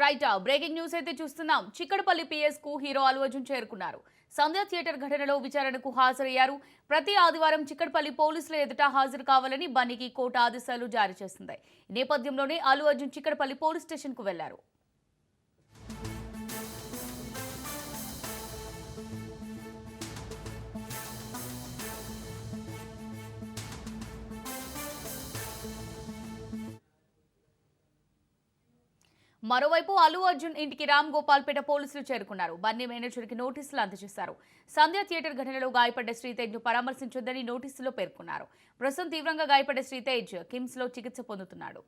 Right breaking news అయితే చూస్తున్నాం. Chikkadpally PS కు హీరో అల్లు అర్జున్ చేరుకున్నారు. సంధ్య థియేటర్ ఘటనలో విచారణకు హాజరయ్యారు. ప్రతి ఆదివారం చిక్కడపల్లి పోలీసుల ఎదుట హాజరు కావాలని బన్నీకి కోర్టు ఆదేశాలు జారీ చేసింది. ఈ నేపథ్యంలోనే అల్లు అర్జున్ చిక్కడపల్లి పోలీస్ స్టేషన్ కు వెళ్లారు. మరోవైపు అల్లు అర్జున్ ఇంటికి రామ్ గోపాల్పేట పోలీసులు చేరుకున్నారు. బన్నీ మేనేజర్కి నోటీసులు అందజేశారు. సంధ్య థియేటర్ ఘటనలో గాయపడ్డ శ్రీతేజ్ ను పరామర్శించొద్దని నోటీసులో పేర్కొన్నారు. ప్రస్తుతం తీవ్రంగా గాయపడ్డ శ్రీతేజ్ కిమ్స్ లో చికిత్స పొందుతున్నాడు.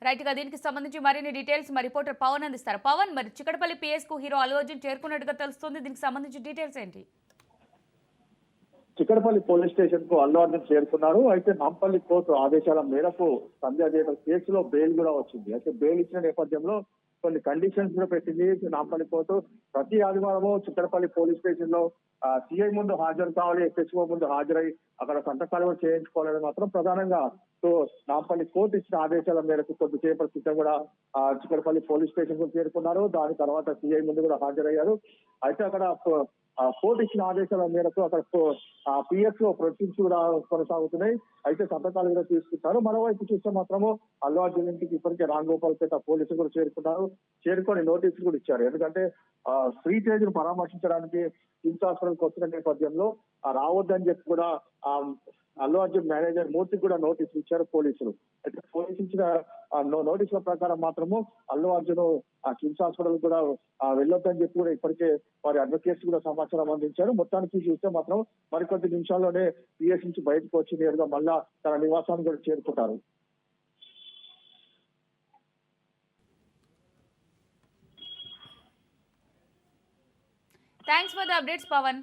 రైట్ గా దీనికి సంబంధించి మరిన్ని డీటెయిల్స్ మా రిపోర్టర్ పవన్ అందిస్తారు. పవన్, మరి చిక్కడపల్లి పిఎస్ కు హీరో అల్లు అర్జున్ చేరుకున్నట్టుగా తెలుస్తుంది. దీనికి సంబంధించి డీటెయిల్స్ ఏంటి? చిక్కడపల్లి పోలీస్ స్టేషన్ కు అల్లు అర్జున్ చేరుకున్నారు. అయితే నాంపల్లి కోర్టు ఆదేశాల మేరకు సంధ్య థియేటర్ కేసులో బెయిల్ కూడా వచ్చింది. అయితే బెయిల్ ఇచ్చిన నేపథ్యంలో కొన్ని కండిషన్స్ కూడా పెట్టింది నాంపల్లి కోర్టు. ప్రతి ఆదివారము చిక్కడపల్లి పోలీస్ స్టేషన్ లో సిఐ ముందు హాజరు కావాలి, ఎస్హెచ్ఓ ముందు హాజరై అక్కడ సంతకాలు కూడా చేయించుకోవాలని మాత్రం ప్రధానంగా సో నాంపల్లి కోర్టు ఇచ్చిన ఆదేశాల మేరకు కొద్దిసేపటి క్రితం కూడా చిక్కడపల్లి పోలీస్ స్టేషన్ కు చేరుకున్నారు. దాని తర్వాత సిఐ ముందు కూడా హాజరయ్యారు. అయితే అక్కడ కోర్టు ఇచ్చిన ఆదేశాల మేరకు అక్కడ పిఎస్ లో ప్రొసీడింగ్స్ కూడా కొనసాగుతున్నాయి. అయితే సంతకాలు కూడా తీసుకుంటారు. మరోవైపు చూస్తే మాత్రము అల్లు అర్జున్ ఇంటికి ఇప్పటికే రాంగోపాల్పేట పోలీసులు కూడా చేరుకున్నారు. చేరుకొని నోటీసులు కూడా ఇచ్చారు. ఎందుకంటే శ్రీతేజ్ ను పరామర్శించడానికి కిమ్స్ హాస్పిటల్కి వచ్చిన నేపథ్యంలో రావద్దని చెప్పి కూడా అల్లు అర్జున్ మేనేజర్ మూర్తికి కూడా నోటీసులు ఇచ్చారు పోలీసులు. అయితే పోలీసు ఇచ్చిన నోటీసుల ప్రకారం మాత్రము అల్లు అర్జున్ కిమ్స్ హాస్పిటల్ కూడా వెళ్ళొద్దని చెప్పి కూడా ఇప్పటికే వారి అడ్వకేట్స్ కూడా సమాచారం అందించారు. మొత్తానికి చూస్తే మాత్రం మరికొద్ది నిమిషాల్లోనే పిఎస్ నుంచి బయటకు వచ్చి నేరుగా మళ్ళా తన నివాసానికి కూడా చేరుకుంటారు. Thanks for the updates Pawan.